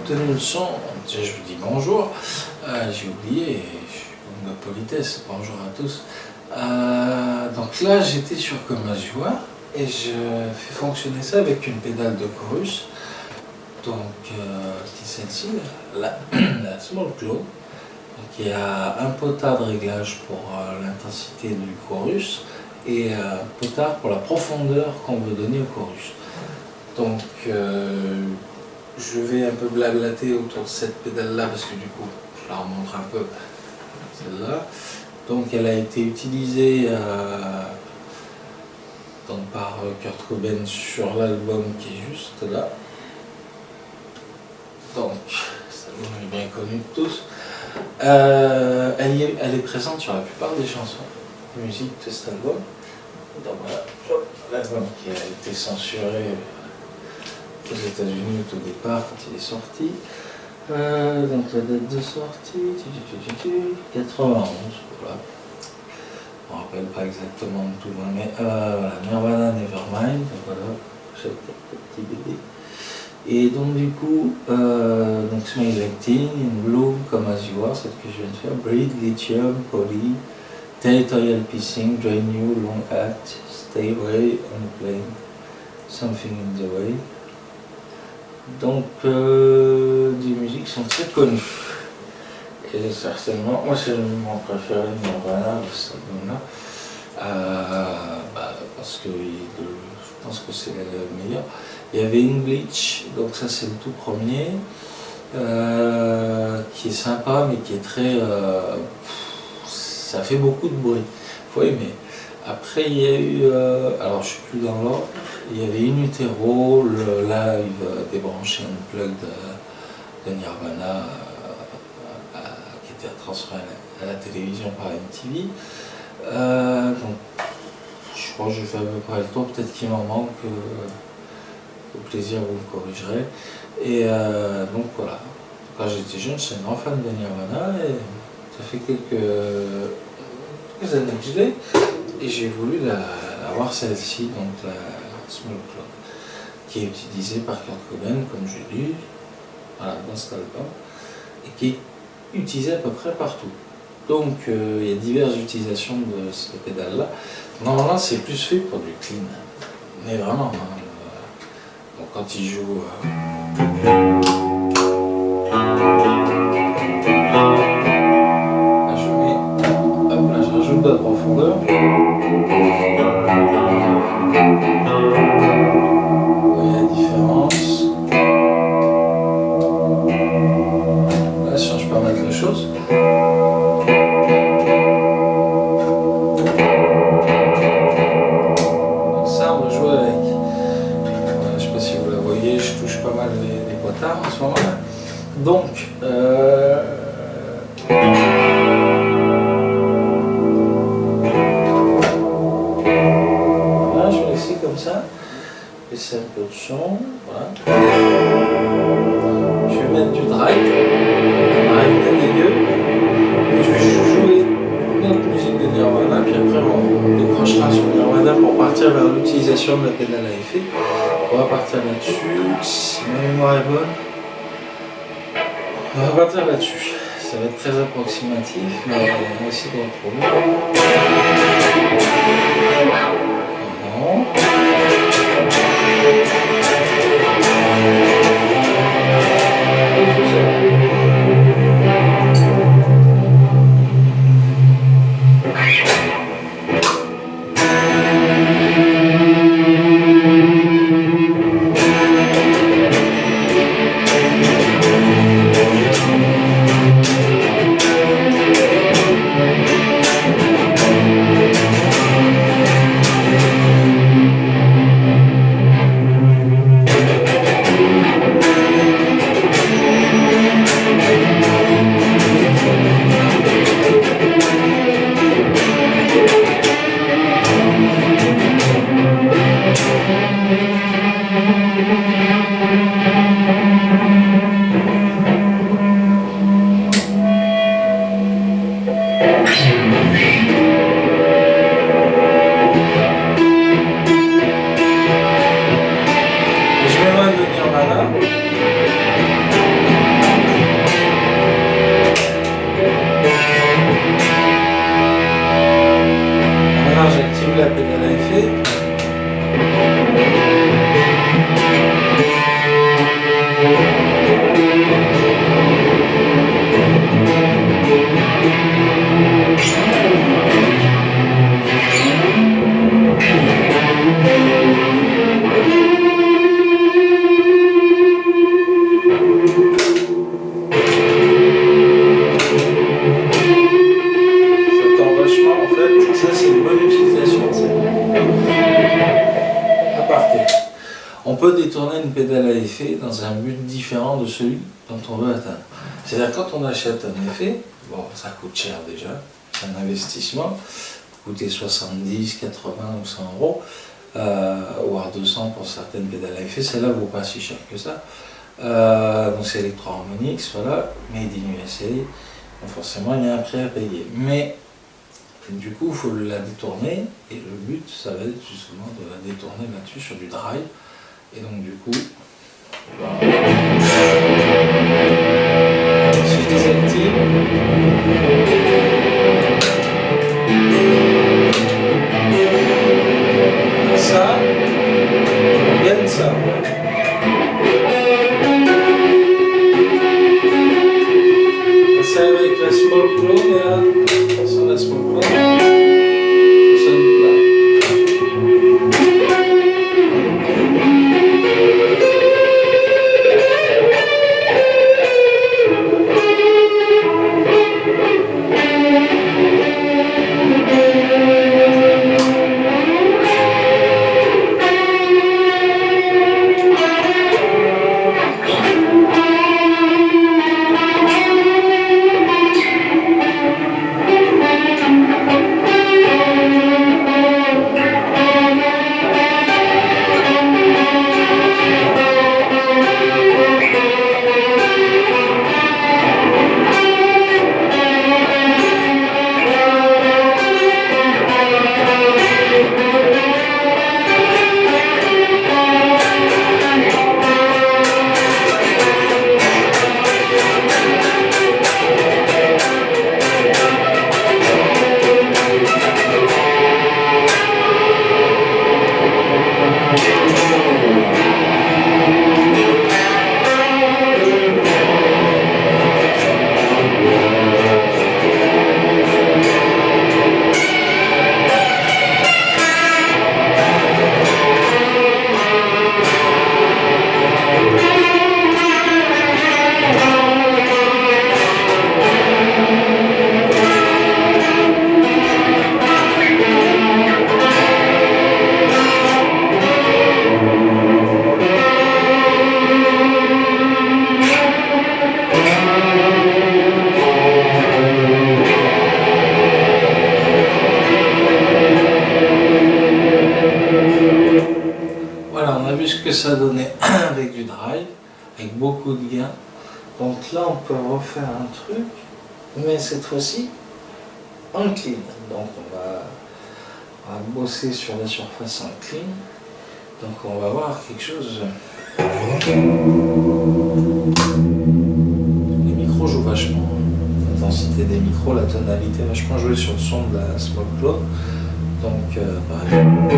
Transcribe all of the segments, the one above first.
obtenu le son. Déjà, je vous dis bonjour. J'ai oublié, je suis comme la politesse. Bonjour à tous. Donc là, j'étais sur Comazua et je fais fonctionner ça avec une pédale de chorus. Donc, qui est celle-ci, la Small Claw, qui a un potard de réglage pour l'intensité du chorus et un potard pour la profondeur qu'on veut donner au chorus. Donc, je vais un peu blablater autour de cette pédale-là parce que du coup, je la remontre un peu, celle-là. Donc, elle a été utilisée donc, par Kurt Cobain sur l'album qui est juste là. Donc, cet album est bien connu de tous. Elle est présente sur la plupart des chansons, musique de cet album. Donc voilà, l'album qui a été censuré aux États-Unis au départ quand il est sorti. Donc la date de sortie, 91, voilà. Je ne me rappelle pas exactement tout, mais voilà, Nirvana Nevermind, donc voilà, j'ai le petit bébé. Et donc du coup, donc Smile Like Teen, In Bloom, Come As You Are, celle que je viens de faire, Breed, Lithium, Poly, Territorial Pissing, Drain You, Long Act, Stay Away, On the Plane, Something in the Way. Donc des musiques sont très connues. Et certainement, moi c'est mon préféré de Nirvana, cet album-là, parce que je pense que c'est le meilleur. Il y avait English, donc ça c'est le tout premier, qui est sympa mais qui est très... ça fait beaucoup de bruit, il faut aimer. Après il y a eu, alors je ne suis plus dans l'ordre, il y avait In Utero, le live débranché unplugged de Nirvana, qui était transféré à la télévision par MTV. Donc, je crois que je fais à peu près le tour, peut-être qu'il m'en manque, au plaisir vous me corrigerez. Et donc voilà, quand j'étais jeune, j'étais un grand fan de Nirvana et ça fait quelques années que je l'ai et j'ai voulu avoir celle-ci, donc la Small Claw, qui est utilisée par Kurt Cobain, comme je l'ai dit, voilà, dans cet album, et qui est utilisée à peu près partout. Donc il y a diverses utilisations de cette pédale-là. Normalement, c'est plus fait pour du clean, mais vraiment. Donc quand il joue... là je mets... Hop, là je rajoute de la profondeur. Vous voyez la différence. Là, ça change pas mal de choses. Donc ça, on va jouer avec. Je sais pas si vous la voyez, je touche pas mal les potards en ce moment-là. Donc, voilà, je vais laisser comme ça, laisser un peu de son, voilà. Je vais mettre du drive, un drive bien dégueu, et je vais jouer une autre musique de Nirvana, puis après on décrochera sur Nirvana pour partir vers l'utilisation de la pédale à effet. On va partir là-dessus, si ma mémoire est bonne. On va partir là-dessus. Ça va être très approximatif, mais on va essayer de retrouver. Non. j'active la pédale à effet. On peut détourner une pédale à effet dans un but différent de celui dont on veut atteindre. C'est-à-dire quand on achète un effet, bon ça coûte cher déjà, c'est un investissement, coûter 70, 80 ou 100 euros, voire 200 pour certaines pédales à effet, celle-là ne vaut pas si cher que ça. Donc c'est Electro-Harmonix, voilà, Made in USA, donc forcément il y a un prix à payer. Mais du coup il faut la détourner, et le but ça va être justement de la détourner là-dessus sur du drive. Et donc du coup, si je désactive, ça, on gagne ça. Ça avec la smoke clone, et là, attention la smoke clone, ça sonne plat. Que ça donnait avec du drive, avec beaucoup de gains. Donc là on peut refaire un truc, mais cette fois-ci en clean. Donc on va bosser sur la surface en clean. Donc on va voir quelque chose. Les micros jouent vachement, l'intensité des micros, la tonalité vachement jouée sur le son de la smoke clone. Donc par exemple.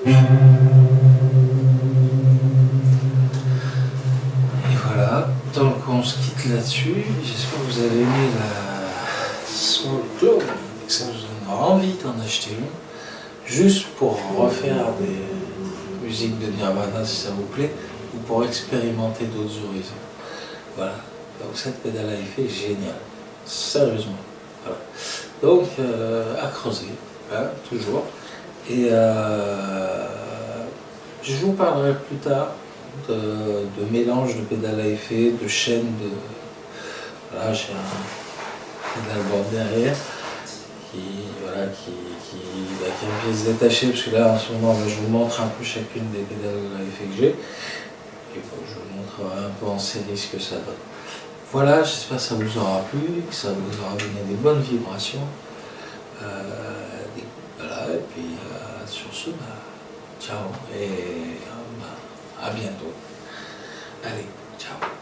Et voilà, donc on se quitte là-dessus. J'espère que vous avez aimé la Soul Clone, que ça vous donnera envie d'en acheter une, juste pour refaire des musiques de Nirvana si ça vous plaît, ou pour expérimenter d'autres horizons. Voilà, donc cette pédale à effet est géniale, sérieusement. Voilà. Donc à creuser, hein, toujours. Et je vous parlerai plus tard de mélange de pédales à effet, de chaînes de. Voilà, j'ai un pédalboard derrière qui a une pièce détachée, parce que là en ce moment je vous montre un peu chacune des pédales à effet que j'ai. Et bon, je vous montrerai un peu en série ce que ça donne. Voilà, j'espère que ça vous aura plu, que ça vous aura donné des bonnes vibrations. Voilà, et puis sur ce, ciao et à bientôt. Allez, ciao.